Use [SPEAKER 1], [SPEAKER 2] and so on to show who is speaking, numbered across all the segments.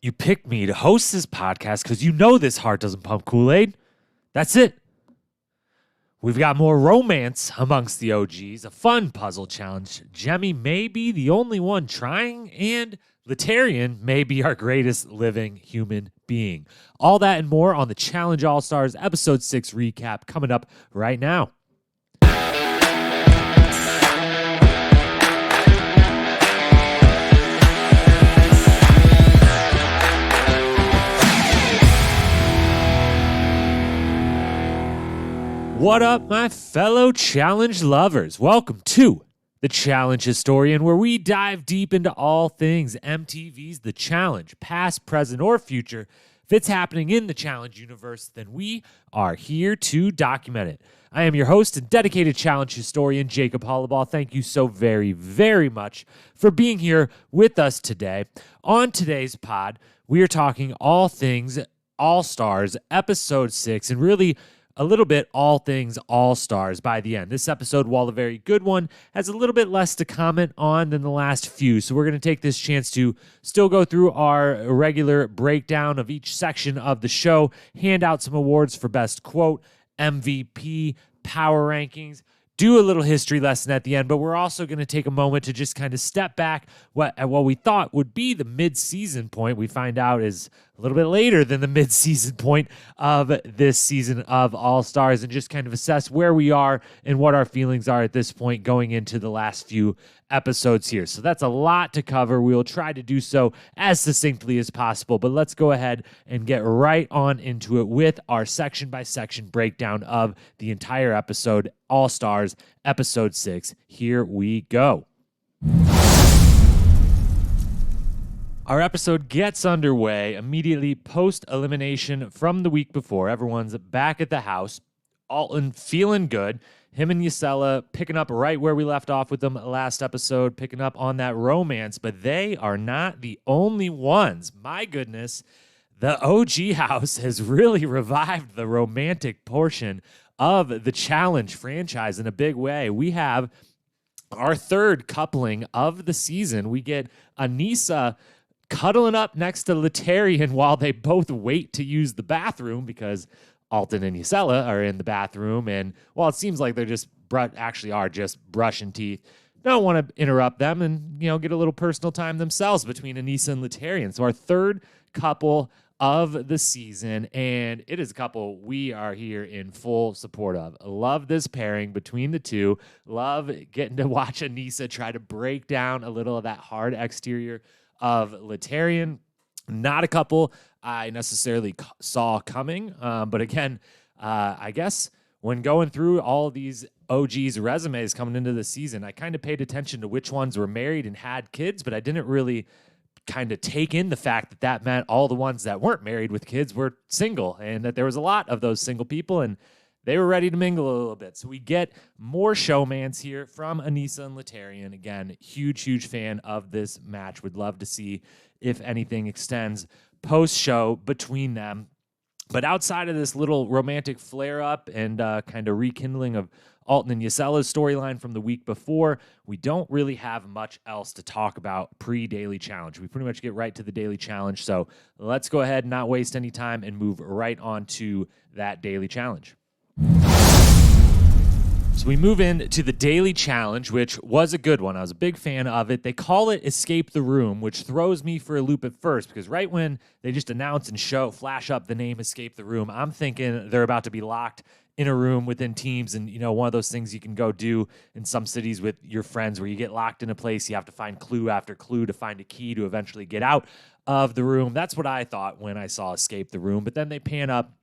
[SPEAKER 1] You picked me to host this podcast because you know this heart doesn't pump Kool-Aid. That's it. We've got more romance amongst the OGs, a fun puzzle challenge. Jemmye may be the only one trying, and Laterrian may be our greatest living human being. All that and more on the Challenge All-Stars Episode 6 recap coming up right now. What up, my fellow challenge lovers? Welcome to the Challenge Historian, where we dive deep into all things MTV's The Challenge, past, present, or future. If it's happening in the Challenge universe, then we are here to document it. I am your host and dedicated Challenge Historian, Jacob Hollabaugh. Thank you so very, very much for being here with us today. On today's pod, we are talking all things All-Stars, Episode 6, and really a little bit all things All-Stars by the end. This episode, while a very good one, has a little bit less to comment on than the last few. So we're going to take this chance to still go through our regular breakdown of each section of the show, hand out some awards for best quote, MVP, power rankings, do a little history lesson at the end, but we're also going to take a moment to just kind of step back at what we thought would be the mid-season point. We find out is a little bit later than the mid-season point of this season of All-Stars, and just kind of assess where we are and what our feelings are at this point going into the last few episodes here. So that's a lot to cover. We will try to do so as succinctly as possible, but let's go ahead and get right on into it with our section-by-section breakdown of the entire episode, All-Stars, Episode 6. Here we go. Our episode gets underway immediately post-elimination from the week before. Everyone's back at the house, Alton feeling good. Him and Ysella picking up right where we left off with them last episode, picking up on that romance, but they are not the only ones. My goodness, the OG house has really revived the romantic portion of the Challenge franchise in a big way. We have our third coupling of the season. We get Aneesa cuddling up next to Laterrian while they both wait to use the bathroom because Alton and Ysella are in the bathroom. And while it seems like they're just brushing teeth, don't want to interrupt them and, get a little personal time themselves between Aneesa and Laterrian. So our third couple of the season, and it is a couple we are here in full support of. Love this pairing between the two. Love getting to watch Aneesa try to break down a little of that hard exterior of Laterrian. Not a couple I necessarily saw coming, but again, I guess when going through all of these OGs' resumes coming into the season, I kind of paid attention to which ones were married and had kids, but I didn't really kind of take in the fact that that meant all the ones that weren't married with kids were single, and that there was a lot of those single people, and they were ready to mingle a little bit. So we get more showmance here from Aneesa and Laterrian. Again, huge fan of this match. Would love to see if anything extends post-show between them. But outside of this little romantic flare-up and kind of rekindling of Alton and Ysella's storyline from the week before, we don't really have much else to talk about pre-Daily Challenge. We pretty much get right to the Daily Challenge. So let's go ahead and not waste any time and move right on to that Daily Challenge. So we move into the Daily Challenge, which was a good one. I was a big fan of it. They call it Escape the Room, which throws me for a loop at first, because right when they just announce and flash up the name Escape the Room, I'm thinking they're about to be locked in a room within teams, and one of those things you can go do in some cities with your friends where you get locked in a place, you have to find clue after clue to find a key to eventually get out of the room. That's what I thought when I saw Escape the Room, but then they pan up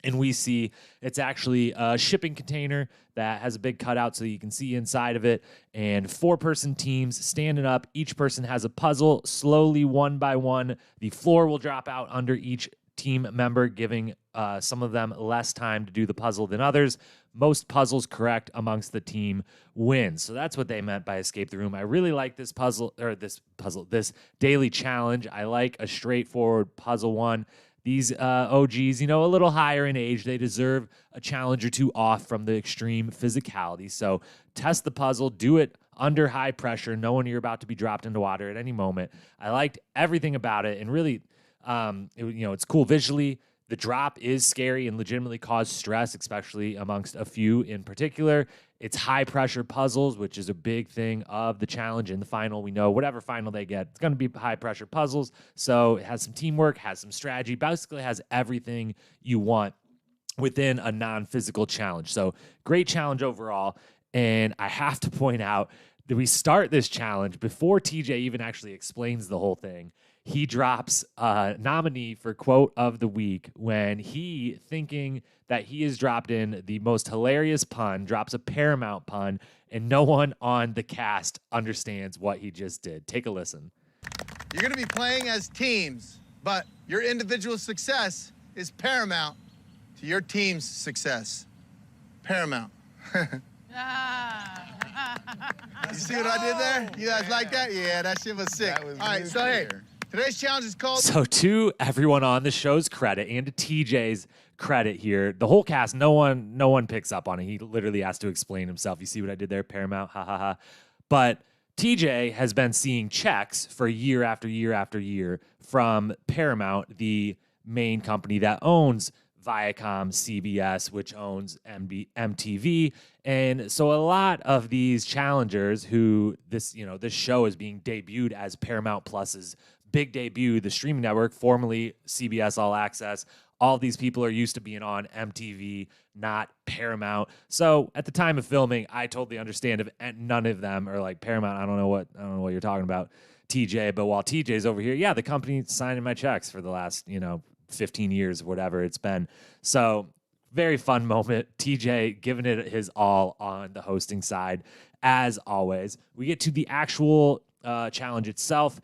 [SPEAKER 1] and we see it's actually a shipping container that has a big cutout so you can see inside of it, and 4-person teams standing up. Each person has a puzzle. Slowly, one by one, the floor will drop out under each team member, giving some of them less time to do the puzzle than others. Most puzzles correct amongst the team wins. So that's what they meant by Escape the Room. I really like this this Daily Challenge. I like a straightforward puzzle one. These OGs, a little higher in age, they deserve a challenge or two off from the extreme physicality. So test the puzzle, do it under high pressure, knowing you're about to be dropped into water at any moment. I liked everything about it, and really It's cool visually. The drop is scary and legitimately caused stress, especially amongst a few in particular. It's high pressure puzzles, which is a big thing of the challenge. In the final, we know whatever final they get, it's going to be high pressure puzzles. So it has some teamwork, has some strategy, basically has everything you want within a non-physical challenge. So great challenge overall. And I have to point out that we start this challenge before TJ even actually explains the whole thing. He drops a nominee for quote of the week when he, thinking that he has dropped in the most hilarious pun, drops a Paramount pun, and no one on the cast understands what he just did. Take a listen.
[SPEAKER 2] You're going to be playing as teams, but your individual success is paramount to your team's success. Paramount. You see what I did there? You guys like that? Yeah, that shit was sick. All right, so hey, today's challenge is called...
[SPEAKER 1] So to everyone on the show's credit and to TJ's credit here, the whole cast, no one picks up on it. He literally has to explain himself. You see what I did there? Paramount, ha ha ha. But TJ has been seeing checks for year after year after year from Paramount, the main company that owns Viacom, CBS, which owns MTV. And so a lot of these challengers who this show is being debuted as Paramount Plus's big debut, the streaming network, formerly CBS All Access. All these people are used to being on MTV, not Paramount. So at the time of filming, I totally understand if none of them are like Paramount. I don't know what you're talking about, TJ. But while TJ's over here, yeah, the company's signing my checks for the last, 15 years, whatever it's been. So very fun moment. TJ giving it his all on the hosting side, as always. We get to the actual challenge itself.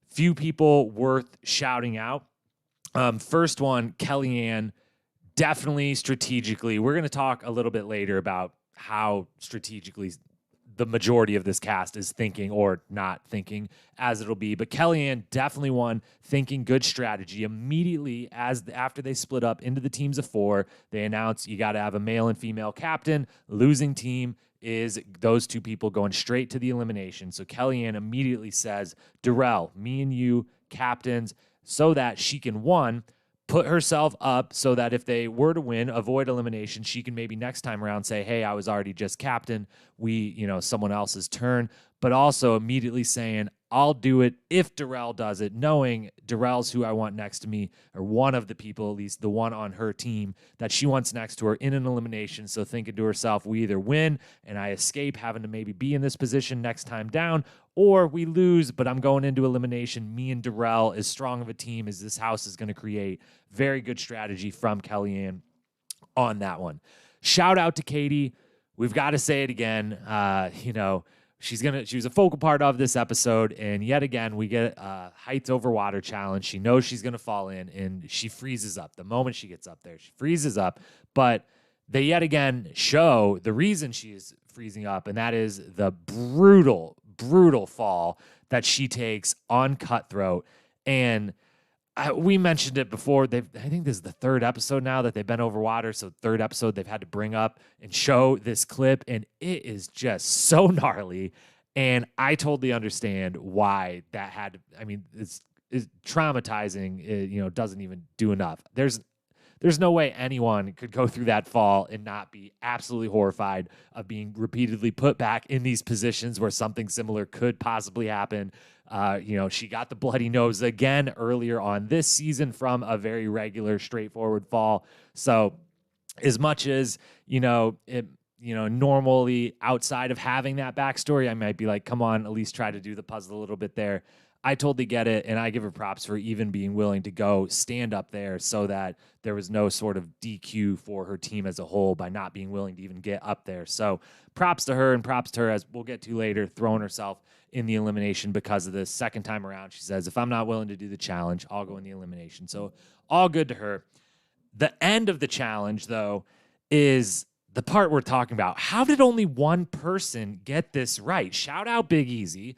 [SPEAKER 1] Few people worth shouting out. First one, Kellyanne, definitely strategically. We're going to talk a little bit later about how strategically the majority of this cast is thinking or not thinking, as it'll be. But Kellyanne definitely won, thinking good strategy. Immediately after they split up into the teams of 4, they announced you got to have a male and female captain. Losing team is those two people going straight to the elimination. So Kellyanne immediately says, Darrell, me and you, captains, so that she can, one, put herself up so that if they were to win, avoid elimination, she can maybe next time around say, hey, I was already just captain. Someone else's turn. But also immediately saying, I'll do it if Darrell does it, knowing Darrell's who I want next to me, or one of the people, at least the one on her team that she wants next to her in an elimination. So thinking to herself, we either win and I escape having to maybe be in this position next time down, or we lose, but I'm going into elimination. Me and Darrell, as strong of a team as this house is going to create. Very good strategy from Kellyanne on that one. Shout out to Katie. We've got to say it again. She was a focal part of this episode, and yet again, we get a heights over water challenge. She knows she's going to fall in, and she freezes up. The moment she gets up there, she freezes up, but they yet again show the reason she is freezing up, and that is the brutal fall that she takes on Cutthroat. And we mentioned it before. I think this is the 3rd episode now that they've been over water. So 3rd episode they've had to bring up and show this clip, and it is just so gnarly. And I totally understand why that had to. I mean, it's traumatizing. It, doesn't even do enough. There's no way anyone could go through that fall and not be absolutely horrified of being repeatedly put back in these positions where something similar could possibly happen. She got the bloody nose again earlier on this season from a very regular, straightforward fall. So as much as, normally outside of having that backstory, I might be like, come on, at least try to do the puzzle a little bit there. I totally get it, and I give her props for even being willing to go stand up there so that there was no sort of DQ for her team as a whole by not being willing to even get up there. So props to her, and props to her, as we'll get to later, throwing herself in the elimination because of this. Second time around, she says, if I'm not willing to do the challenge, I'll go in the elimination. So all good to her. The end of the challenge, though, is the part we're talking about. How did only one person get this right? Shout out Big Easy,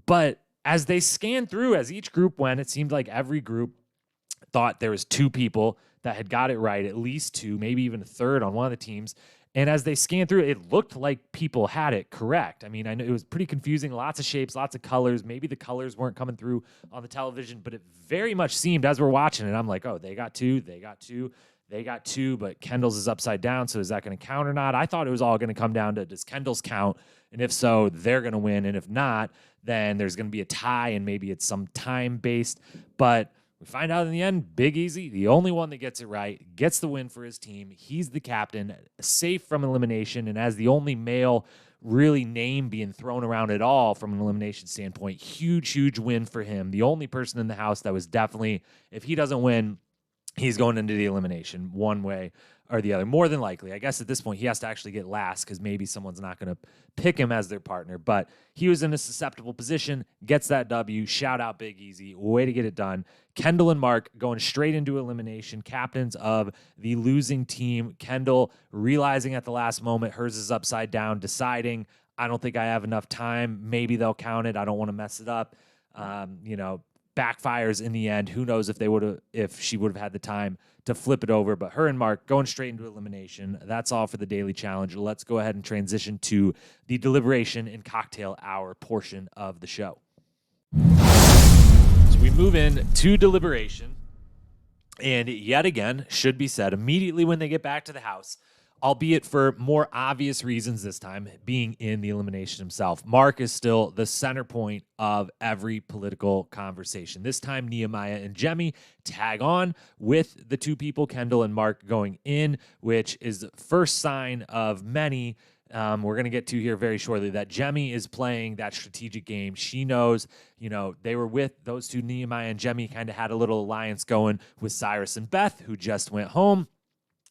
[SPEAKER 1] but as they scanned through, as each group went, it seemed like every group thought there was 2 people that had got it right, at least 2, maybe even a third on one of the teams. And as they scanned through it looked like people had it correct. I mean, I know it was pretty confusing, lots of shapes, lots of colors. Maybe the colors weren't coming through on the television, but it very much seemed as we're watching it, I'm like, oh, they got two, but Kendall's is upside down. So is that going to count or not? I thought it was all going to come down to, does Kendall's count? And if so, they're going to win. And if not, then there's going to be a tie and maybe it's some time based. But we find out in the end, Big Easy, the only one that gets it right, gets the win for his team. He's the captain, safe from elimination, and as the only male really name being thrown around at all from an elimination standpoint, huge win for him. The only person in the house that was definitely, if he doesn't win, he's going into the elimination one way or the other. More than likely. I guess at this point, he has to actually get last because maybe someone's not going to pick him as their partner. But he was in a susceptible position, gets that W. Shout out Big Easy. Way to get it done. Kendall and Mark going straight into elimination, captains of the losing team. Kendall realizing at the last moment hers is upside down, deciding, I don't think I have enough time. Maybe they'll count it. I don't want to mess it up. Backfires in the end. Who knows if she would have had the time to flip it over, but her and Mark going straight into elimination. That's all for the daily challenge. Let's go ahead and transition to the deliberation and cocktail hour portion of the show. So we move in to deliberation, and yet again, should be said, immediately when they get back to the house, albeit for more obvious reasons this time, being in the elimination himself. Mark is still the center point of every political conversation. This time, Nehemiah and Jemmye tag on with the two people, Kendall and Mark, going in, which is the first sign of many we're going to get to here very shortly, that Jemmye is playing that strategic game. She knows, they were with those two, Nehemiah and Jemmye, kind of had a little alliance going with Cyrus and Beth, who just went home.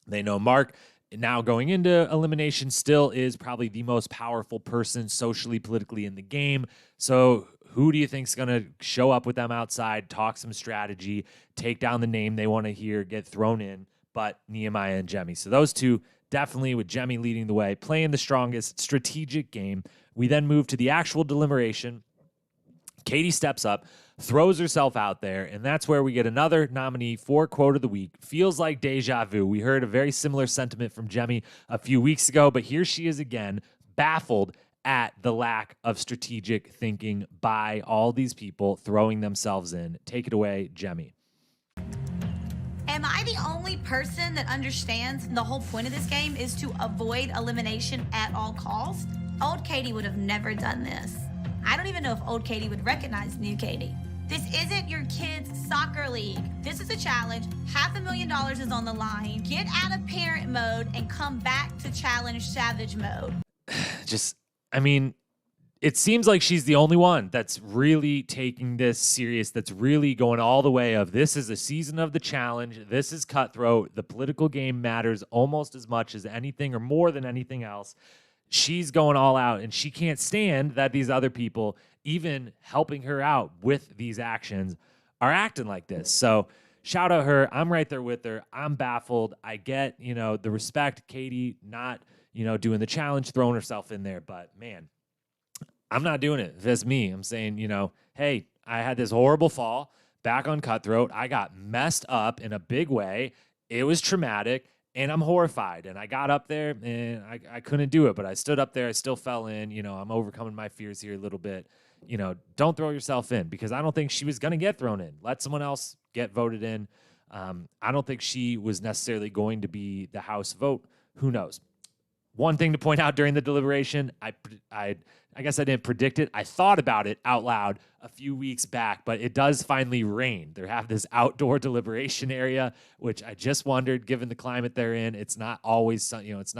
[SPEAKER 1] They know Mark, now going into elimination, still is probably the most powerful person socially, politically in the game. So who do you think is going to show up with them outside, talk some strategy, take down the name they want to hear, get thrown in, but Nehemiah and Jemmye. So those two definitely with Jemmye leading the way, playing the strongest strategic game. We then move to the actual deliberation. Katie steps up, throws herself out there, and that's where we get another nominee for Quote of the Week. Feels like deja vu. We heard a very similar sentiment from Jemmye a few weeks ago, but here she is again, baffled at the lack of strategic thinking by all these people throwing themselves in. Take it away, Jemmye.
[SPEAKER 3] Am I the only person that understands the whole point of this game is to avoid elimination at all costs? Old Katie would have never done this. I don't even know if old Katie would recognize new Katie. This isn't your kids' soccer league. This is a challenge. $500,000 is on the line. Get out of parent mode and come back to challenge savage mode.
[SPEAKER 1] It seems like she's the only one that's really taking this serious, that's really going all the way of this is a season of the challenge. This is cutthroat. The political game matters almost as much as anything or more than anything else. She's going all out, and she can't stand that these other people, even helping her out with these actions, are acting like this. So shout out her. I'm right there with her. I'm baffled. I get, the respect, Katie not, doing the challenge, throwing herself in there. But, man, I'm not doing it. If that's me, I'm saying, hey, I had this horrible fall back on Cutthroat. I got messed up in a big way. It was traumatic. And I'm horrified, and I got up there, and I couldn't do it, but I stood up there. I still fell in. I'm overcoming my fears here a little bit. Don't throw yourself in, because I don't think she was going to get thrown in. Let someone else get voted in. I don't think she was necessarily going to be the House vote. Who knows? One thing to point out during the deliberation, I guess I didn't predict it. I thought about it out loud a few weeks back, but it does finally rain. They have this outdoor deliberation area, which I just wondered, given the climate they're in, it's not always sun, it's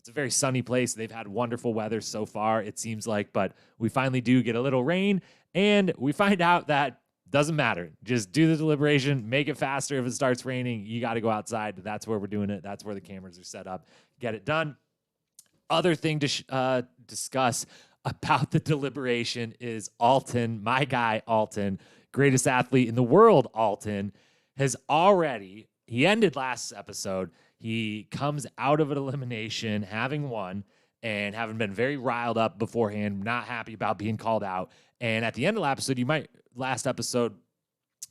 [SPEAKER 1] a very sunny place. They've had wonderful weather so far, it seems like, but we finally do get a little rain, and we find out that doesn't matter. Just do the deliberation, make it faster. If it starts raining, you got to go outside. That's where we're doing it. That's where the cameras are set up. Get it done. Other thing to discuss about the deliberation is Alton, my guy Alton, greatest athlete in the world. Alton he ended last episode. He comes out of an elimination having won and having been very riled up beforehand, not happy about being called out. And at the end of the episode, last episode,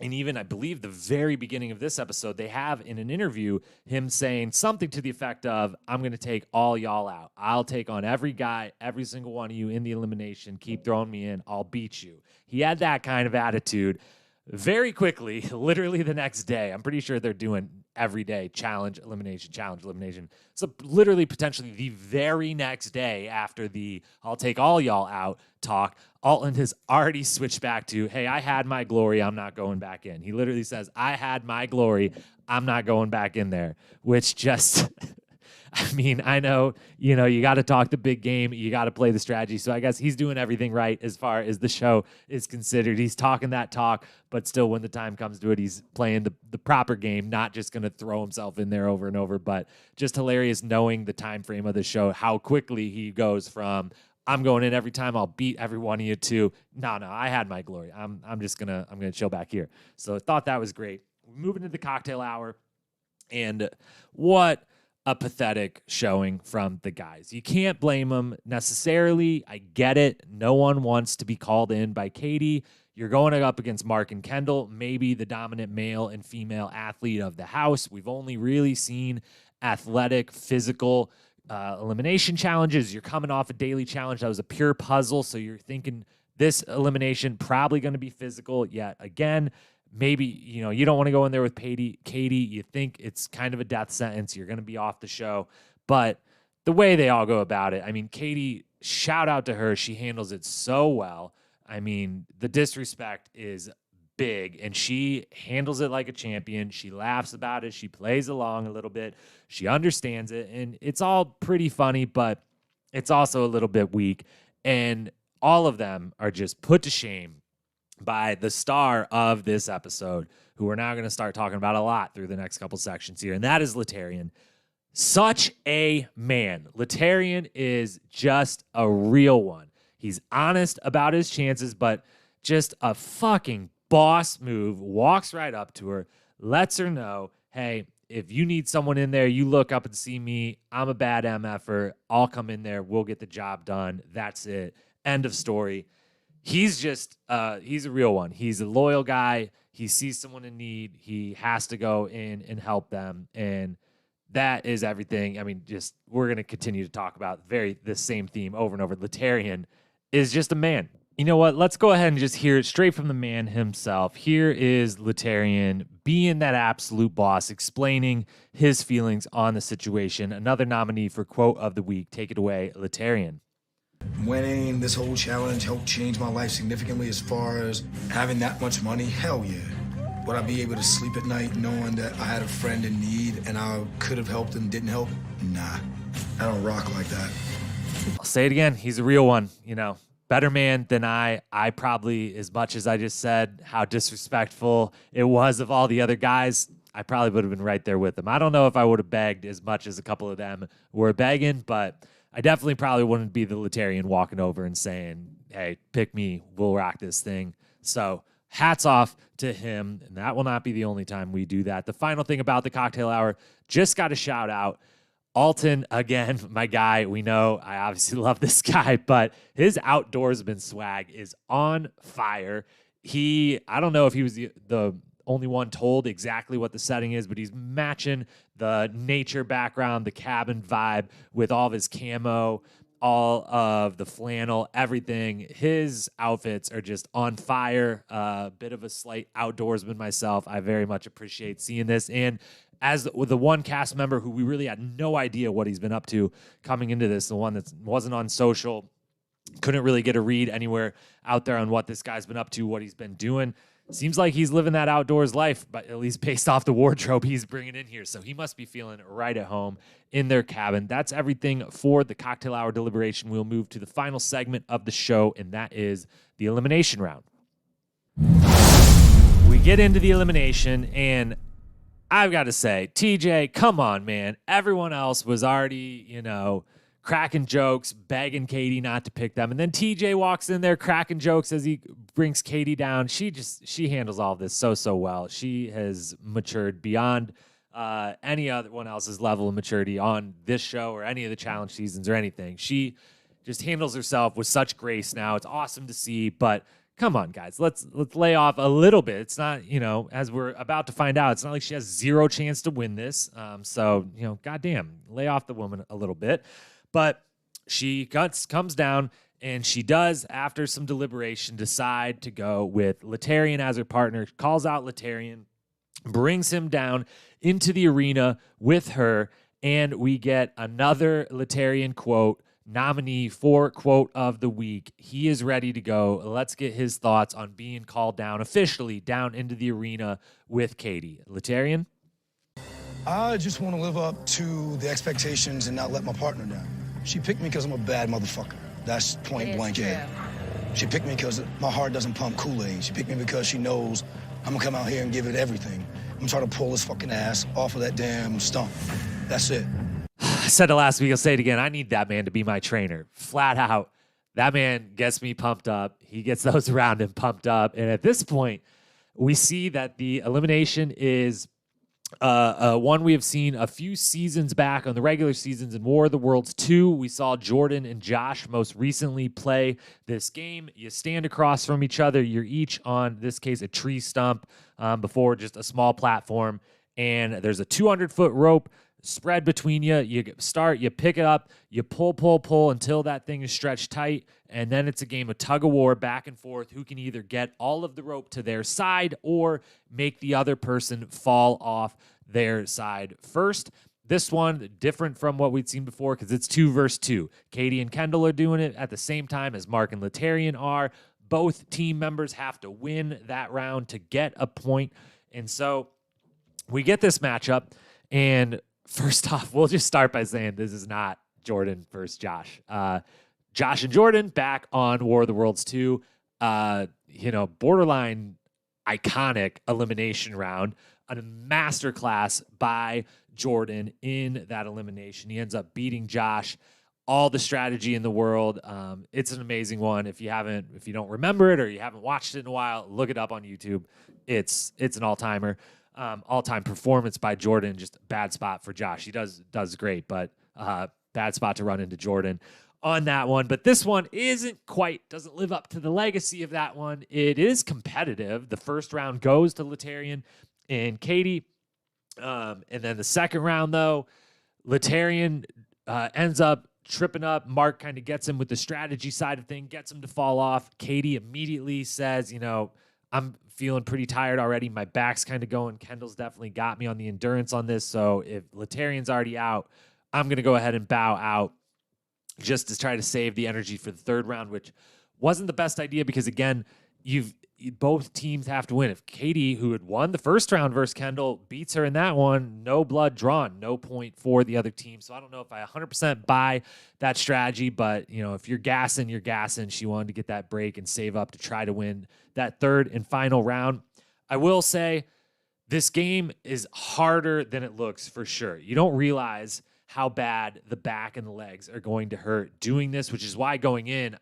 [SPEAKER 1] And even, I believe, the very beginning of this episode, they have in an interview him saying something to the effect of, I'm going to take all y'all out. I'll take on every guy, every single one of you in the elimination. Keep throwing me in. I'll beat you. He had that kind of attitude very quickly, literally the next day. I'm pretty sure they're doing every day challenge, elimination. So literally potentially the very next day after the I'll take all y'all out talk, Alton has already switched back to, hey, I had my glory. I'm not going back in. He literally says, I had my glory. I'm not going back in there, which just, I mean, I know, you got to talk the big game. You got to play the strategy. So I guess he's doing everything right as far as the show is considered. He's talking that talk, but still when the time comes to it, he's playing the proper game, not just going to throw himself in there over and over, but just hilarious knowing the time frame of the show, how quickly he goes from, I'm going in every time, I'll beat every one of you, to, no, I had my glory. I'm gonna chill back here. So I thought that was great. Moving to the cocktail hour, and what a pathetic showing from the guys. You can't blame them necessarily. I get it. No one wants to be called in by Katie. You're going up against Mark and Kendall, maybe the dominant male and female athlete of the house. We've only really seen athletic, physical elimination challenges. You're coming off a daily challenge that was a pure puzzle, so you're thinking this elimination probably going to be physical yet again. Maybe, you don't want to go in there with Katie. You think it's kind of a death sentence. You're going to be off the show. But the way they all go about it, I mean, Katie, shout out to her. She handles it so well. I mean, the disrespect is big, and she handles it like a champion. She laughs about it. She plays along a little bit. She understands it, and it's all pretty funny, but it's also a little bit weak. And all of them are just put to shame by the star of this episode, who we're now going to start talking about a lot through the next couple sections here, and that is Laterrian. Such a man. Laterrian is just a real one. He's honest about his chances, but just a fucking boss move. Walks right up to her, lets her know, hey, if you need someone in there, you look up and see me. I'm a bad MFer. I'll come in there. We'll get the job done. That's it. End of story. He's just, he's a real one. He's a loyal guy. He sees someone in need. He has to go in and help them. And that is everything. I mean, just, we're going to continue to talk about the same theme over and over. Laterrian is just a man. You know what? Let's go ahead and just hear it straight from the man himself. Here is Laterrian being that absolute boss, explaining his feelings on the situation. Another nominee for Quote of the Week. Take it away, Laterrian.
[SPEAKER 4] Winning this whole challenge helped change my life significantly as far as having that much money. Hell yeah. Would I be able to sleep at night knowing that I had a friend in need and I could have helped and didn't help? Nah, I don't rock like that.
[SPEAKER 1] I'll say it again. He's a real one, better man than I probably, as much as I just said how disrespectful it was of all the other guys, I probably would have been right there with them. I don't know if I would have begged as much as a couple of them were begging, but I definitely probably wouldn't be the Laterrian walking over and saying, hey, pick me, we'll rock this thing. So hats off to him, and that will not be the only time we do that. The final thing about the cocktail hour, just got to shout out Alton, again, my guy. We know I obviously love this guy, but his outdoorsman swag is on fire. I don't know if he was the only one told exactly what the setting is, but he's matching the nature background, the cabin vibe with all of his camo, all of the flannel, everything. His outfits are just on fire. A bit of a slight outdoorsman myself. I very much appreciate seeing this. And as the one cast member who we really had no idea what he's been up to coming into this, the one that wasn't on social, couldn't really get a read anywhere out there on what this guy's been up to, what he's been doing. Seems like he's living that outdoors life, but at least based off the wardrobe he's bringing in here. So he must be feeling right at home in their cabin. That's everything for the cocktail hour deliberation. We'll move to the final segment of the show, and that is the elimination round. We get into the elimination, and I've got to say, TJ, come on, man. Everyone else was already, cracking jokes, begging Katie not to pick them. And then TJ walks in there cracking jokes as he brings Katie down. She handles all of this so well. She has matured beyond any other one else's level of maturity on this show or any of the challenge seasons or anything. She just handles herself with such grace now. It's awesome to see, but come on, guys. Let's lay off a little bit. It's not, as we're about to find out, it's not like she has zero chance to win this. So, goddamn, lay off the woman a little bit. But she comes down, and she does, after some deliberation, decide to go with Laterrian as her partner, calls out Laterrian, brings him down into the arena with her, and we get another Laterrian quote, nominee for quote of the week. He is ready to go. Let's get his thoughts on being called down, officially down into the arena with Katie. Laterrian?
[SPEAKER 4] I just want to live up to the expectations and not let my partner down. She picked me because I'm a bad motherfucker. That's point blank. She picked me because my heart doesn't pump Kool-Aid. She picked me because she knows I'm gonna come out here and give it everything. I'm trying to pull his fucking ass off of that damn stump. That's it.
[SPEAKER 1] I said it last week, I'll say it again. I need that man to be my trainer. Flat out. That man gets me pumped up. He gets those around him pumped up. And at this point, we see that the elimination is one we have seen a few seasons back on the regular seasons in War of the Worlds 2. We saw Jordan and Josh most recently play this game. You stand across from each other. You're each on, this case, a tree stump before just a small platform. And there's a 200-foot rope spread between you. You start, you pick it up, you pull until that thing is stretched tight, and then it's a game of tug of war back and forth who can either get all of the rope to their side or make the other person fall off their side first. This one, different from what we'd seen before because it's 2 versus 2. Katie and Kendall are doing it at the same time as Mark and Laterrian are. Both team members have to win that round to get a point. And so we get this matchup, and first off, we'll just start by saying this is not Jordan versus Josh. Josh and Jordan back on War of the Worlds 2. Borderline iconic elimination round. A masterclass by Jordan in that elimination. He ends up beating Josh. All the strategy in the world. It's an amazing one. If you don't remember it or you haven't watched it in a while, look it up on YouTube. It's an all-timer. All-time performance by Jordan. Just a bad spot for Josh. He does great, but bad spot to run into Jordan on that one. But this one doesn't live up to the legacy of that one. It is competitive. The first round goes to Laterrian and Katie. And then the second round, though, Laterrian ends up tripping up. Mark kind of gets him with the strategy side of things, gets him to fall off. Katie immediately says, I'm feeling pretty tired already. My back's kind of going. Kendall's definitely got me on the endurance on this. So if Laterrian's already out, I'm going to go ahead and bow out just to try to save the energy for the third round, which wasn't the best idea because, again, both teams have to win. If Katie, who had won the first round versus Kendall, beats her in that one, no blood drawn, no point for the other team. So I don't know if I 100% buy that strategy, but if you're gassing, you're gassing. She wanted to get that break and save up to try to win that third and final round. I will say this game is harder than it looks for sure. You don't realize how bad the back and the legs are going to hurt doing this, which is why going in,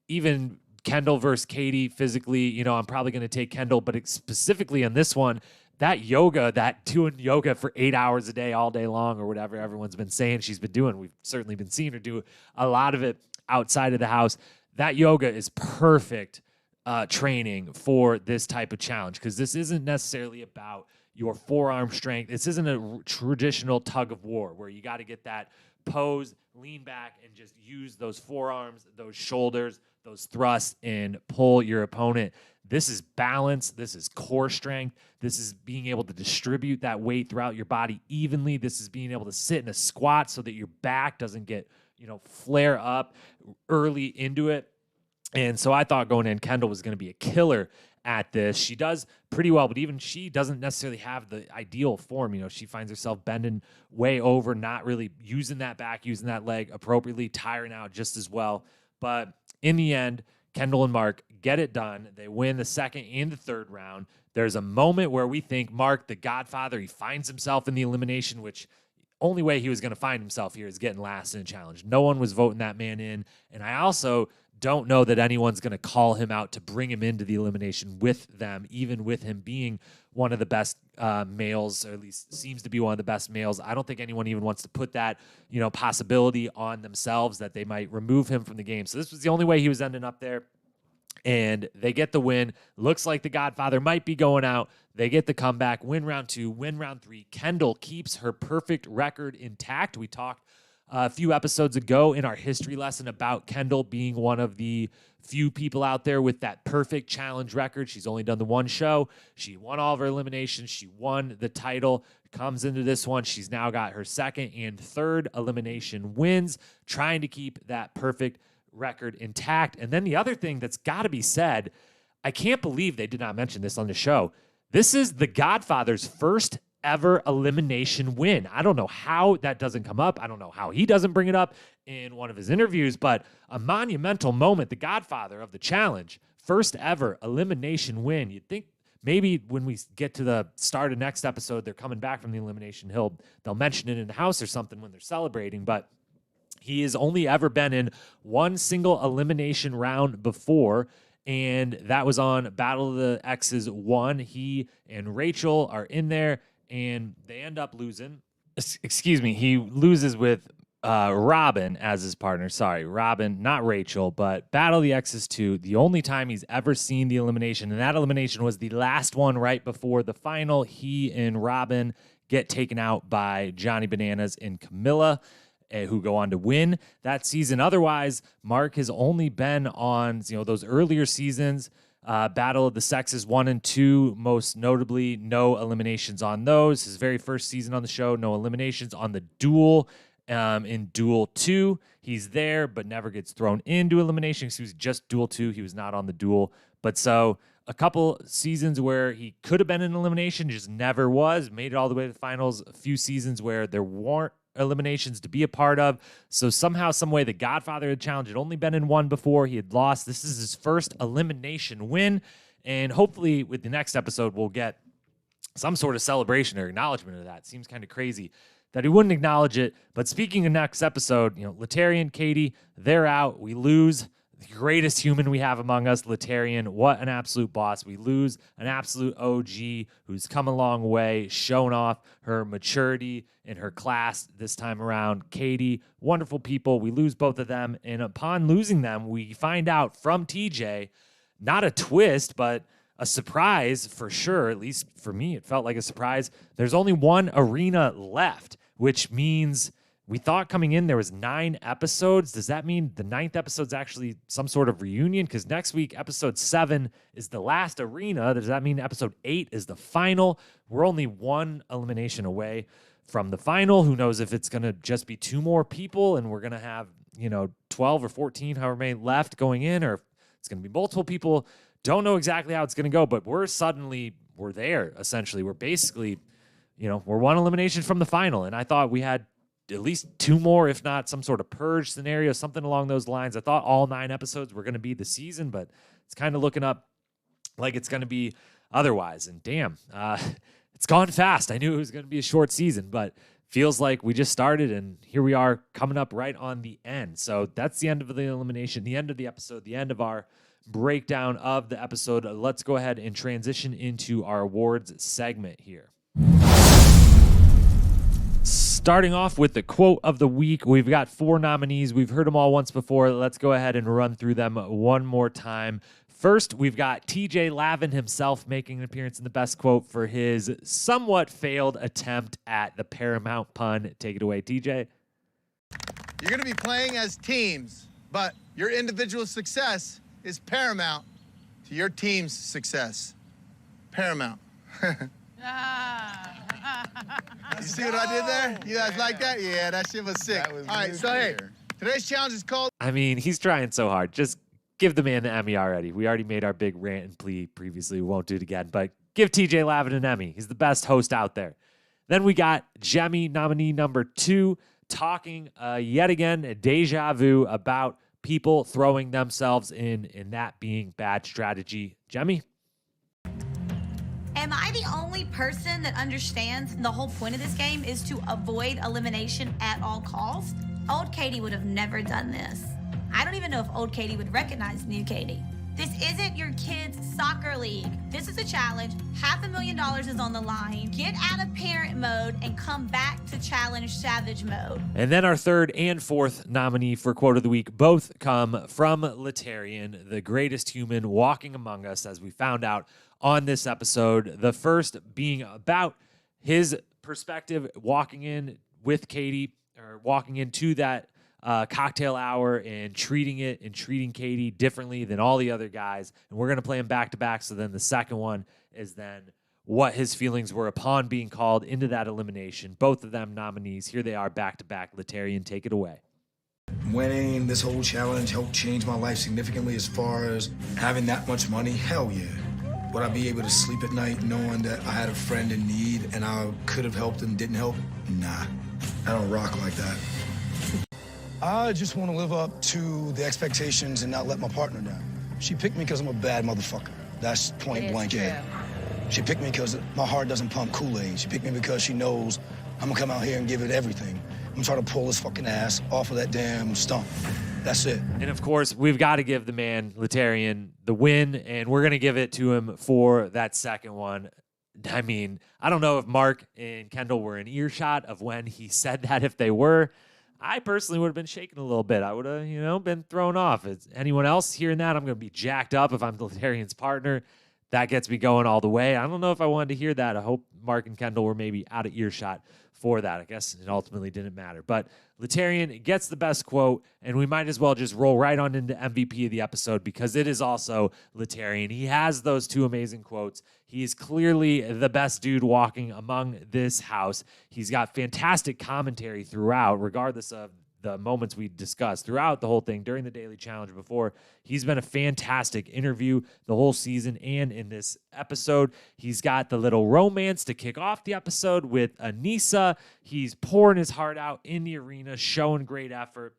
[SPEAKER 1] even Kendall versus Katie physically, I'm probably going to take Kendall, but specifically on this one, that doing yoga for 8 hours a day, all day long, or whatever everyone's been saying she's been doing. We've certainly been seeing her do a lot of it outside of the house. That yoga is perfect training for this type of challenge because this isn't necessarily about your forearm strength. This isn't a traditional tug of war where you got to get that pose, lean back, and just use those forearms, those shoulders, those thrusts, and pull your opponent. This is balance. This is core strength. This is being able to distribute that weight throughout your body evenly. This is being able to sit in a squat so that your back doesn't get, flare up early into it. And so I thought going in, Kendall was going to be a killer at this. She does pretty well, but even she doesn't necessarily have the ideal form. She finds herself bending way over, not really using that back, using that leg appropriately, tiring out just as well. But in the end, Kendall and Mark get it done. They win the second and the third round. There's a moment where we think Mark, the Godfather, he finds himself in the elimination, which only way he was going to find himself here is getting last in a challenge. No one was voting that man in. And I also don't know that anyone's going to call him out to bring him into the elimination with them, even with him being one of the best males, or at least seems to be one of the best males. I don't think anyone even wants to put that, possibility on themselves that they might remove him from the game. So this was the only way he was ending up there. and they get the win. Looks like the Godfather might be going out. They get the comeback, win round 2, win round 3. Kendall keeps her perfect record intact. We talked a few episodes ago in our history lesson about Kendall being one of the few people out there with that perfect challenge record. She's only done the one show. She won all of her eliminations. She won the title. Comes into this one. She's now got her second and third elimination wins, trying to keep that perfect record intact. And then the other thing that's got to be said, I can't believe they did not mention this on the show. This is the Godfather's first ever elimination win. I don't know how that doesn't come up. I don't know how he doesn't bring it up in one of his interviews, but a monumental moment. The Godfather of the challenge, first ever elimination win. You'd think maybe when we get to the start of next episode, they're coming back from the elimination hill. They'll mention it in the house or something when they're celebrating, but he has only ever been in one single elimination round before, and that was on Battle of the Exes 1. He and Rachel are in there, and they end up losing. Excuse me, he loses with Robin as his partner. Sorry, Robin, not Rachel, but Battle of the Exes 2, the only time he's ever seen the elimination, and that elimination was the last one right before the final. He and Robin get taken out by Johnny Bananas and Camilla, who go on to win that season. Otherwise, Mark has only been on, those earlier seasons, Battle of the Sexes 1 and 2, most notably, no eliminations on those. His very first season on the show, no eliminations on the Duel. In Duel 2, he's there, but never gets thrown into elimination. He was just Duel 2. He was not on the Duel. But so a couple seasons where he could have been in elimination, just never was, made it all the way to the finals. A few seasons where there weren't eliminations to be a part of. So somehow, some way, the Godfather had challenge had only been in one before. He had lost. This is his first elimination win. And hopefully with the next episode, we'll get some sort of celebration or acknowledgement of that. Seems kind of crazy that he wouldn't acknowledge it. But speaking of next episode, Laterrian, Katie, they're out. We lose the greatest human we have among us, Laterrian. What an absolute boss. We lose an absolute OG who's come a long way, shown off her maturity in her class this time around. Katie, wonderful people. We lose both of them. And upon losing them, we find out from TJ, not a twist, but a surprise for sure. At least for me, it felt like a surprise. There's only one arena left, which means we thought coming in there was 9 episodes. Does that mean the 9th episode's actually some sort of reunion? Because next week, episode 7 is the last arena. Does that mean episode 8 is the final? We're only one elimination away from the final. Who knows if it's going to just be 2 more people and we're going to have, 12 or 14, however many left going in, or if it's going to be multiple people. Don't know exactly how it's going to go, but we're there, essentially. We're basically, we're one elimination from the final. And I thought we had at least 2 more, if not some sort of purge scenario, something along those lines. I thought all 9 episodes were going to be the season, but it's kind of looking up like it's going to be otherwise. And damn, it's gone fast. I knew it was going to be a short season, but feels like we just started and here we are coming up right on the end. So that's the end of the elimination, the end of the episode, the end of our breakdown of the episode. Let's go ahead and transition into our awards segment here. Starting off with the quote of the week, we've got 4 nominees. We've heard them all once before. Let's go ahead and run through them one more time. First, we've got TJ Lavin himself making an appearance in the best quote for his somewhat failed attempt at the Paramount pun. Take it away, TJ.
[SPEAKER 2] You're going to be playing as teams, but your individual success is paramount to your team's success. Paramount. You see what I did there? You guys like that? Yeah, that shit was sick. All right, so hey, today's challenge is called...
[SPEAKER 1] I mean, he's trying so hard. Just give the man the Emmy already. We already made our big rant and plea previously. We won't do it again, but give TJ Lavin an Emmy. He's the best host out there. Then we got Jemmye, nominee number 2, talking yet again, deja vu about people throwing themselves in that being bad strategy. Jemmye?
[SPEAKER 3] Am I the only person that understands the whole point of this game is to avoid elimination at all costs? Old Katie would have never done this. I don't even know if old Katie would recognize new Katie. This isn't your kid's soccer league. This is a challenge. $500,000 is on the line. Get out of parent mode and come back to challenge savage mode.
[SPEAKER 1] And then our third and fourth nominee for Quote of the Week both come from Laterrian, the greatest human walking among us, as we found out on this episode. The first being about his perspective walking in with Katie, or walking into that cocktail hour and treating Katie differently than all the other guys. And we're going to play them back to back. So then the second one is then what his feelings were upon being called into that elimination. Both of them nominees. Here they are back to back. Laterrian, take it away.
[SPEAKER 4] Winning this whole challenge helped change my life significantly as far as having that much money. Hell yeah. Would I be able to sleep at night knowing that I had a friend in need and I could have helped and didn't help? Nah, I don't rock like that. I just want to live up to the expectations and not let my partner down. She picked me because I'm a bad motherfucker. That's point blank it. She picked me because my heart doesn't pump Kool-Aid. She picked me because she knows I'm gonna come out here and give it everything. I'm trying to pull his fucking ass off of that damn stump. That's it.
[SPEAKER 1] And of course, we've got to give the man, Laterrian, the win, and we're going to give it to him for that second one. I mean, I don't know if Mark and Kendall were in earshot of when he said that. If they were, I personally would have been shaking a little bit. I would have, been thrown off. Is anyone else hearing that? I'm going to be jacked up if I'm Laterrian's partner. That gets me going all the way. I don't know if I wanted to hear that. I hope Mark and Kendall were maybe out of earshot for that. I guess it ultimately didn't matter. But Laterrian gets the best quote, and we might as well just roll right on into MVP of the episode because it is also Laterrian. He has those two amazing quotes. He is clearly the best dude walking among this house. He's got fantastic commentary throughout, regardless of the moments we discussed throughout the whole thing during the Daily Challenge before. He's been a fantastic interview the whole season and in this episode. He's got the little romance to kick off the episode with Anissa. He's pouring his heart out in the arena, showing great effort.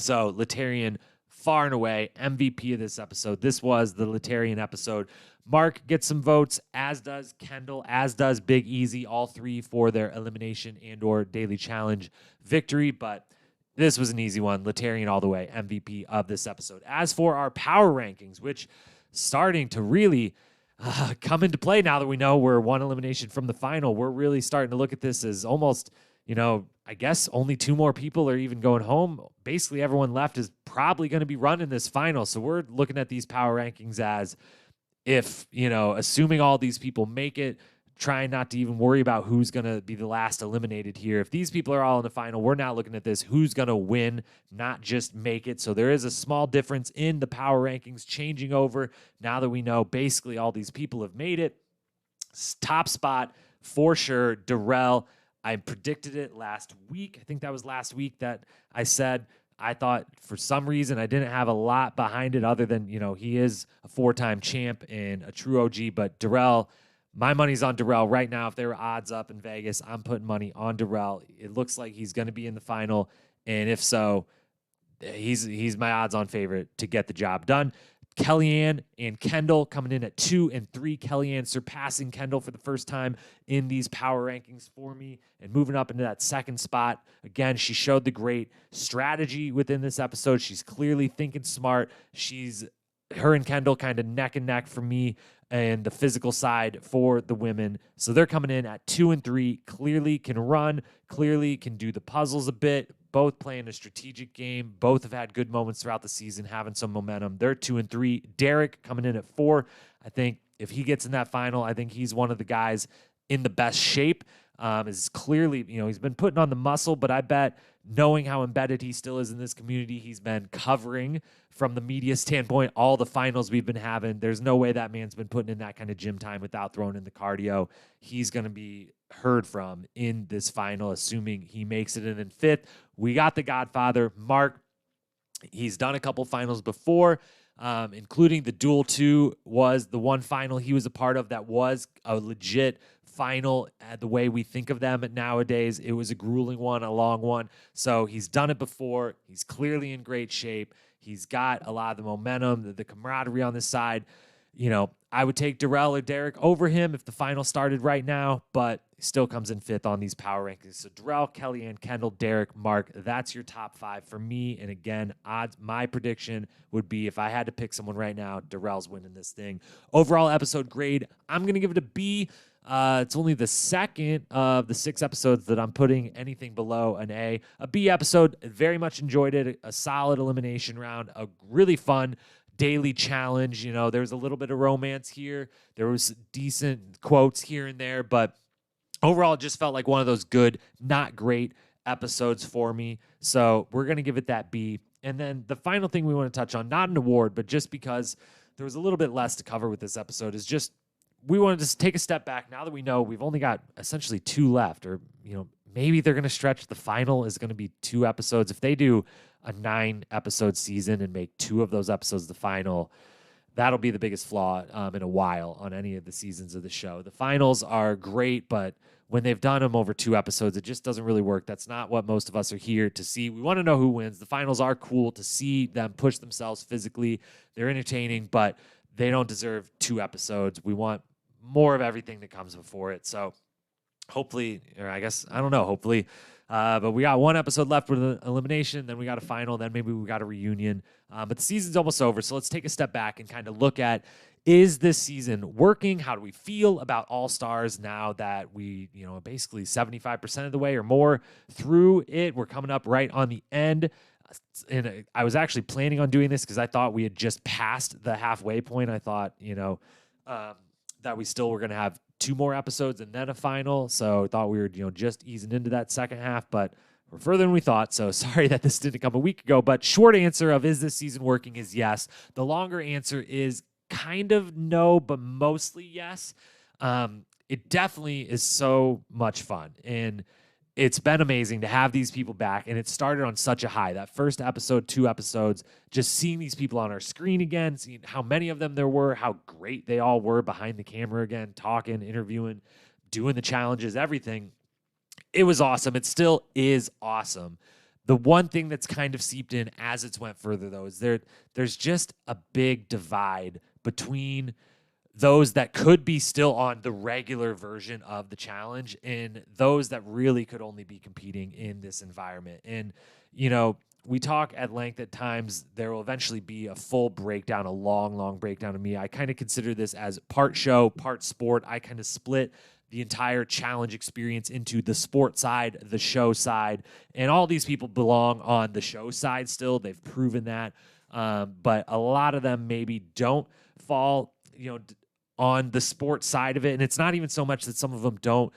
[SPEAKER 1] So Laterrian, far and away, MVP of this episode. This was the Laterrian episode. Mark gets some votes, as does Kendall, as does Big Easy, all three for their elimination and or Daily Challenge victory. But this was an easy one. Laterrian all the way, MVP of this episode. As for our power rankings, which starting to really come into play now that we know we're one elimination from the final, we're really starting to look at this as almost, I guess only two more people are even going home. Basically, everyone left is probably going to be running this final. So we're looking at these power rankings as if, assuming all these people make it, trying not to even worry about who's going to be the last eliminated here. If these people are all in the final, we're not looking at this. Who's going to win, not just make it. So there is a small difference in the power rankings changing over now that we know basically all these people have made it. Top spot for sure, Darrell. I predicted it last week. I think that was last week that I said I thought for some reason I didn't have a lot behind it other than, he is a four-time champ and a true OG, but Darrell, my money's on Darrell right now. If there were odds up in Vegas, I'm putting money on Darrell. It looks like he's going to be in the final, and if so, he's my odds-on favorite to get the job done. Kellyanne and Kendall coming in at 2 and 3. Kellyanne surpassing Kendall for the first time in these power rankings for me and moving up into that second spot. Again, she showed the great strategy within this episode. She's clearly thinking smart. Her and Kendall kind of neck and neck for me and the physical side for the women. So they're coming in at 2 and 3, clearly can run, clearly can do the puzzles a bit, both playing a strategic game. Both have had good moments throughout the season, having some momentum. They're 2 and 3. Derek coming in at 4. I think if he gets in that final, I think he's one of the guys in the best shape. Is clearly, he's been putting on the muscle, but I bet knowing how embedded he still is in this community, he's been covering from the media standpoint all the finals we've been having. There's no way that man's been putting in that kind of gym time without throwing in the cardio. He's going to be heard from in this final, assuming he makes it. And then 5th, we got the Godfather, Mark. He's done a couple finals before, including the Duel 2 was the one final he was a part of that was a legit final the way we think of them nowadays. It was a grueling one, a long one. So he's done it before. He's clearly in great shape. He's got a lot of the momentum, the camaraderie on this side. I would take Darrell or Derek over him if the final started right now, but he still comes in 5th on these power rankings. So Darrell, Kellyanne, Kendall, Derek, Mark, that's your top 5 for me. And again, my prediction would be, if I had to pick someone right now, Darrell's winning this thing. Overall episode grade, I'm going to give it a B. It's only the second of the 6 episodes that I'm putting anything below an A. A B episode, very much enjoyed it. A solid elimination round, a really fun daily challenge. There was a little bit of romance here. There was decent quotes here and there, but overall it just felt like one of those good, not great episodes for me. So we're going to give it that B. And then the final thing we want to touch on, not an award, but just because there was a little bit less to cover with this episode, is just we wanted to take a step back. Now that we know we've only got essentially 2 left, or, maybe they're going to stretch the final is going to be 2 episodes. If they do a 9-episode season and make 2 of those episodes the final, that'll be the biggest flaw in a while on any of the seasons of the show. The finals are great, but when they've done them over 2 episodes, it just doesn't really work. That's not what most of us are here to see. We want to know who wins. The finals are cool to see them push themselves physically. They're entertaining, but they don't deserve 2 episodes. We want more of everything that comes before it. So hopefully, or I guess, I don't know, hopefully, but we got 1 episode left with an elimination, then we got a final, then maybe we got a reunion. But the season's almost over, so let's take a step back and kind of look at, is this season working? How do we feel about All-Stars now that we, basically 75% of the way or more through it? We're coming up right on the end. And I was actually planning on doing this because I thought we had just passed the halfway point. I thought, that we still were going to have 2 more episodes and then a final. So I thought we were, just easing into that second half, but we're further than we thought. So sorry that this didn't come a week ago, but short answer of is this season working is yes. The longer answer is kind of no, but mostly yes. It definitely is so much fun. And it's been amazing to have these people back, and it started on such a high. That first episode, 2 episodes, just seeing these people on our screen again, seeing how many of them there were, how great they all were behind the camera again, talking, interviewing, doing the challenges, everything. It was awesome. It still is awesome. The one thing that's kind of seeped in as it's went further, though, is there's just a big divide between those that could be still on the regular version of the challenge and those that really could only be competing in this environment. And, we talk at length at times. There will eventually be a full breakdown, a long, long breakdown of me. I kind of consider this as part show, part sport. I kind of split the entire challenge experience into the sport side, the show side, and all these people belong on the show side still. They've proven that. But a lot of them maybe don't fall, on the sports side of it. And it's not even so much that some of them don't,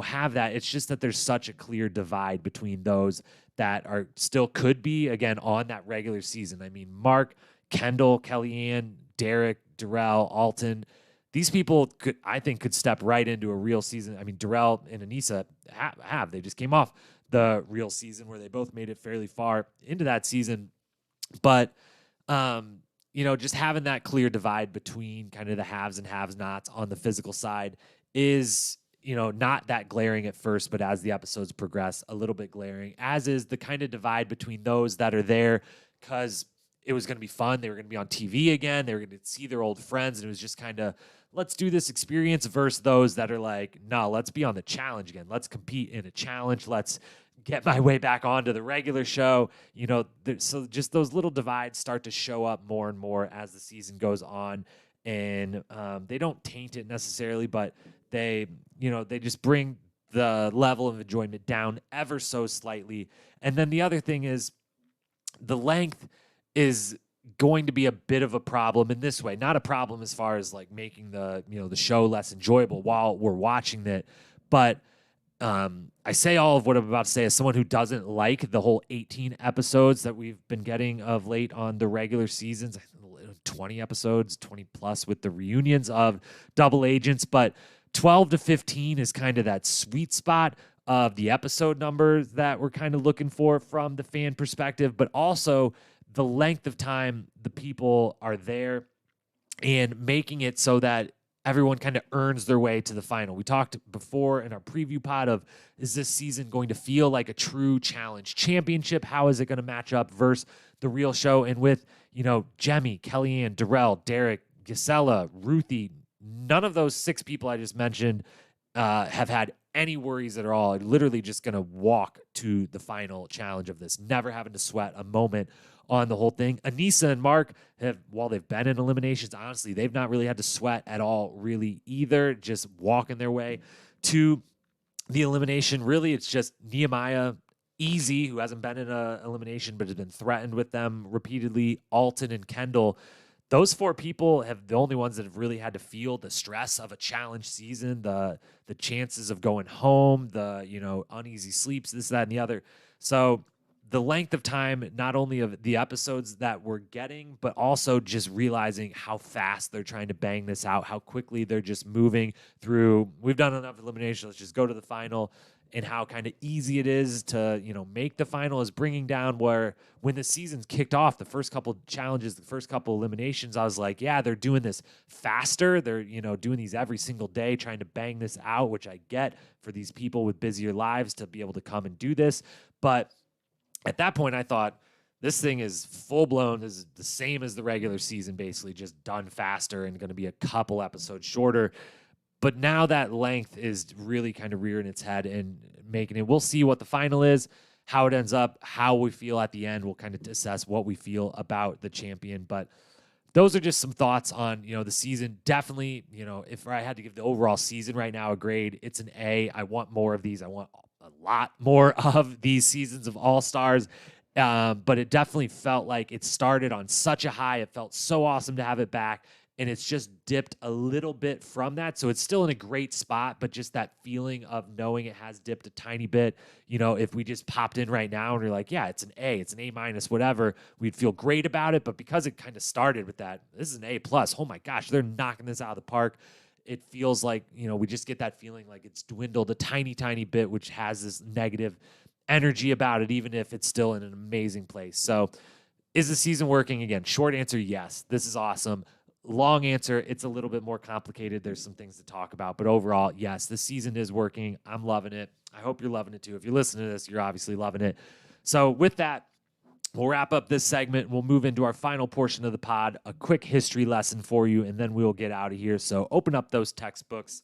[SPEAKER 1] have that. It's just that there's such a clear divide between those that are still could be, again, on that regular season. I mean, Mark, Kendall, Kellyanne, Derek, Darrell, Alton, these people could step right into a real season. I mean, Darrell and Anissa have. They just came off the real season where they both made it fairly far into that season. But, just having that clear divide between kind of the haves and have-nots on the physical side is, not that glaring at first, but as the episodes progress, a little bit glaring, as is the kind of divide between those that are there because it was going to be fun. They were going to be on TV again. They were going to see their old friends. And it was just kind of, let's do this experience versus those that are like, no, let's be on the challenge again. Let's compete in a challenge. Let's get my way back onto the regular show. So just those little divides start to show up more and more as the season goes on. And they don't taint it necessarily, but they just bring the level of enjoyment down ever so slightly. And then the other thing is the length is going to be a bit of a problem in this way. Not a problem as far as like making the show less enjoyable while we're watching it, but I say all of what I'm about to say as someone who doesn't like the whole 18 episodes that we've been getting of late on the regular seasons. 20 episodes, 20 plus with the reunions of double agents, but 12 to 15 is kind of that sweet spot of the episode numbers that we're kind of looking for from the fan perspective, but also the length of time the people are there and making it so that everyone kind of earns their way to the final. We talked before in our preview pod of, is this season going to feel like a true challenge championship? How is it going to match up versus the real show? And with, Jemmye, Kellyanne, Darrell, Derek, Gisela, Ruthie, none of those 6 people I just mentioned have had any worries at all. Literally just going to walk to the final challenge of this, never having to sweat a moment on the whole thing. Anissa and Mark while they've been in eliminations, honestly, they've not really had to sweat at all, really either, just walking their way to the elimination. Really, it's just Nehemiah, Easy, who hasn't been in an elimination but has been threatened with them repeatedly, Alton and Kendall. Those 4 people have the only ones that have really had to feel the stress of a challenge season, the chances of going home, the uneasy sleeps, this, that, and the other. So the length of time, not only of the episodes that we're getting, but also just realizing how fast they're trying to bang this out, how quickly they're just moving through. We've done enough elimination. Let's just go to the final. And how kind of easy it is to, make the final is bringing down where when the season's kicked off, the first couple challenges, the first couple eliminations, I was like, yeah, they're doing this faster. They're, doing these every single day, trying to bang this out, which I get for these people with busier lives to be able to come and do this. But at that point, I thought this thing is full blown, is the same as the regular season, basically just done faster and going to be a couple episodes shorter. But now that length is really kind of rearing its head and making it. We'll see what the final is, how it ends up, how we feel at the end. We'll kind of assess what we feel about the champion. But those are just some thoughts on, the season. Definitely, if I had to give the overall season right now a grade, it's an A. I want more of these. I want a lot more of these seasons of All-Stars. But it definitely felt like it started on such a high. It felt so awesome to have it back. And it's just dipped a little bit from that. So it's still in a great spot, but just that feeling of knowing it has dipped a tiny bit. If we just popped in right now and we're like, yeah, it's an A, it's an A minus, whatever, we'd feel great about it. But because it kind of started with that, this is an A plus. Oh my gosh, they're knocking this out of the park. It feels like, we just get that feeling like it's dwindled a tiny, tiny bit, which has this negative energy about it, even if it's still in an amazing place. So is the season working? Again, short answer, yes. This is awesome. Long answer, it's a little bit more complicated. There's some things to talk about. But overall, yes, the season is working. I'm loving it. I hope you're loving it too. If you're listening to this, you're obviously loving it. So with that, we'll wrap up this segment. We'll move into our final portion of the pod, a quick history lesson for you, and then we'll get out of here. So open up those textbooks,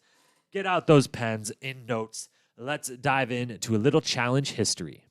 [SPEAKER 1] get out those pens and notes. Let's dive into a little challenge history.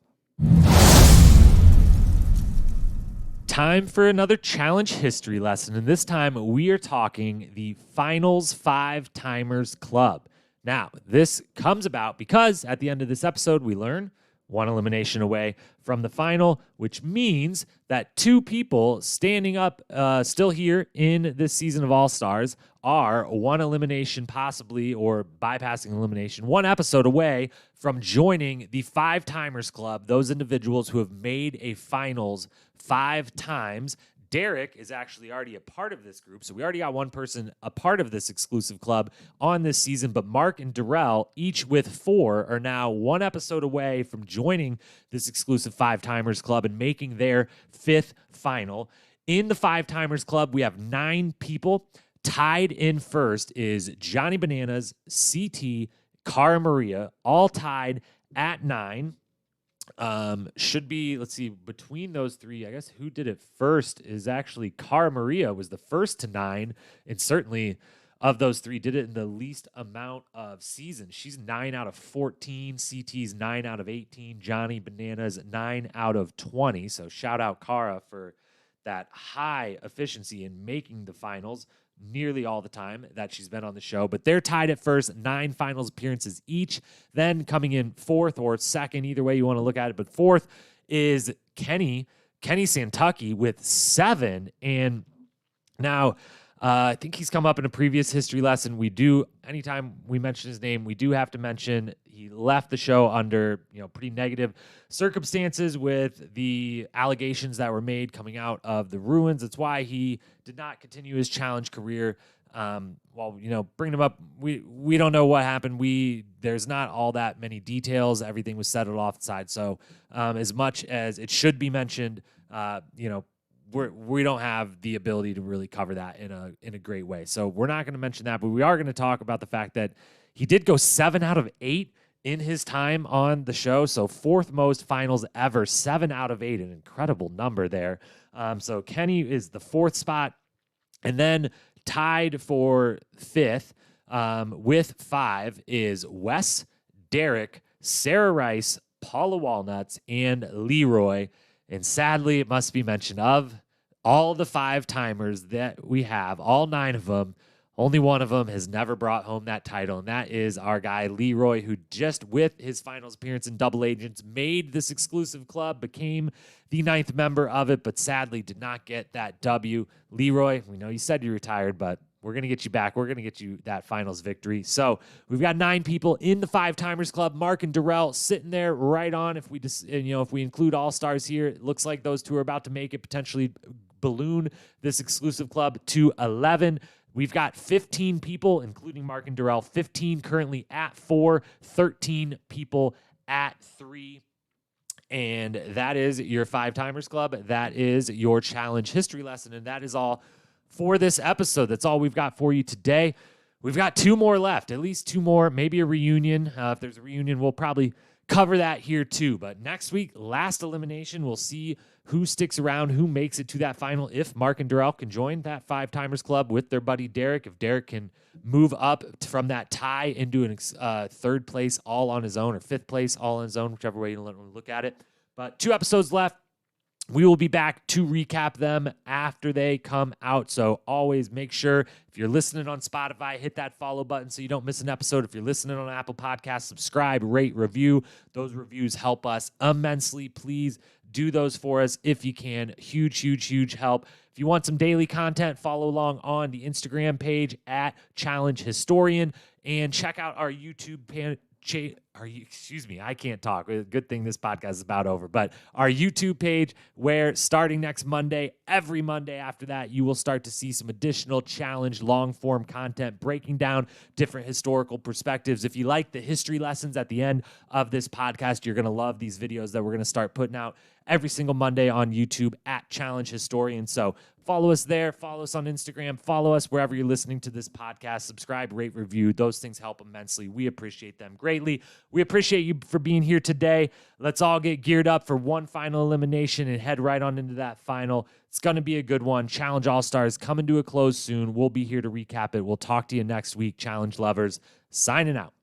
[SPEAKER 1] Time for another challenge history lesson, and this time we are talking the Finals 5 Timers Club. Now, this comes about because at the end of this episode, we learn 1 elimination away from the final, which means that 2 people standing up still here in this season of All-Stars are 1 elimination possibly, or bypassing elimination, 1 episode away from joining the 5 Timers Club, those individuals who have made a finals 5 times. Derek is actually already a part of this group, so we already got 1 person a part of this exclusive club on this season, but Mark and Darrell, each with 4, are now 1 episode away from joining this exclusive 5 Timers Club and making their 5th final. In the 5 Timers Club, we have 9 people. Tied in first is Johnny Bananas, CT, Cara Maria, all tied at 9. Should be, let's see, between those 3, I guess who did it first is actually Cara Maria was the first to 9, and certainly of those 3 did it in the least amount of seasons. She's 9 out of 14, CT's 9 out of 18, Johnny Bananas 9 out of 20. So shout out Cara for that high efficiency in making the finals nearly all the time that she's been on the show. But they're tied at first, 9 finals appearances each. Then coming in 4th or 2nd, either way you want to look at it, but 4th is Kenny Santucky with 7. And now I think he's come up in a previous history lesson. Anytime we mention his name, we do have to mention he left the show under, pretty negative circumstances with the allegations that were made coming out of the ruins. That's why he did not continue his challenge career. Bringing him up, we don't know what happened. There's not all that many details. Everything was settled off the side. So as much as it should be mentioned, we don't have the ability to really cover that in a great way. So we're not going to mention that, but we are going to talk about the fact that he did go 7 out of 8 in his time on the show. So 4th most finals ever, 7 out of 8, an incredible number there. So Kenny is the 4th spot. And then tied for 5th with 5 is Wes, Derek, Sarah Rice, Paula Walnuts, and Leroy. And sadly, it must be mentioned, of all the 5-timers that we have, all 9 of them, only one of them has never brought home that title, and that is our guy Leroy, who just with his finals appearance in Double Agents made this exclusive club, became the 9th member of it, but sadly did not get that W. Leroy, we know you said you retired, but we're going to get you back. We're going to get you that finals victory. So we've got 9 people in the 5-timers club. Mark and Darrell sitting there right on. If we just, if we include all-stars here, it looks like those 2 are about to make it, potentially balloon this exclusive club to 11. We've got 15 people, including Mark and Darrell, 15 currently at 4, 13 people at 3. And that is your 5-timers club. That is your challenge history lesson. And that is all for this episode. That's all we've got for you today. We've got 2 more left, at least 2 more, maybe a reunion. If there's a reunion, we'll probably cover that here too. But next week, last elimination, we'll see who sticks around, who makes it to that final. If Mark and Darrell can join that 5-timers club with their buddy Derek, if Derek can move up from that tie into an 3rd place all on his own, or 5th place all on his own, whichever way you look at it. But 2 episodes left. We will be back to recap them after they come out. So always make sure, if you're listening on Spotify, hit that follow button so you don't miss an episode. If you're listening on Apple Podcasts, subscribe, rate, review. Those reviews help us immensely. Please do those for us if you can. Huge, huge, huge help. If you want some daily content, follow along on the Instagram page at Challenge Historian, and check out our YouTube page. I can't talk. Good thing this podcast is about over. But our YouTube page, where starting next Monday, every Monday after that, you will start to see some additional challenge long-form content breaking down different historical perspectives. If you like the history lessons at the end of this podcast, you're going to love these videos that we're going to start putting out every single Monday on YouTube at Challenge Historian. So follow us there, follow us on Instagram, follow us wherever you're listening to this podcast, subscribe, rate, review. Those things help immensely. We appreciate them greatly. We appreciate you for being here today. Let's all get geared up for one final elimination and head right on into that final. It's going to be a good one. Challenge All-Stars coming to a close soon. We'll be here to recap it. We'll talk to you next week. Challenge lovers, signing out.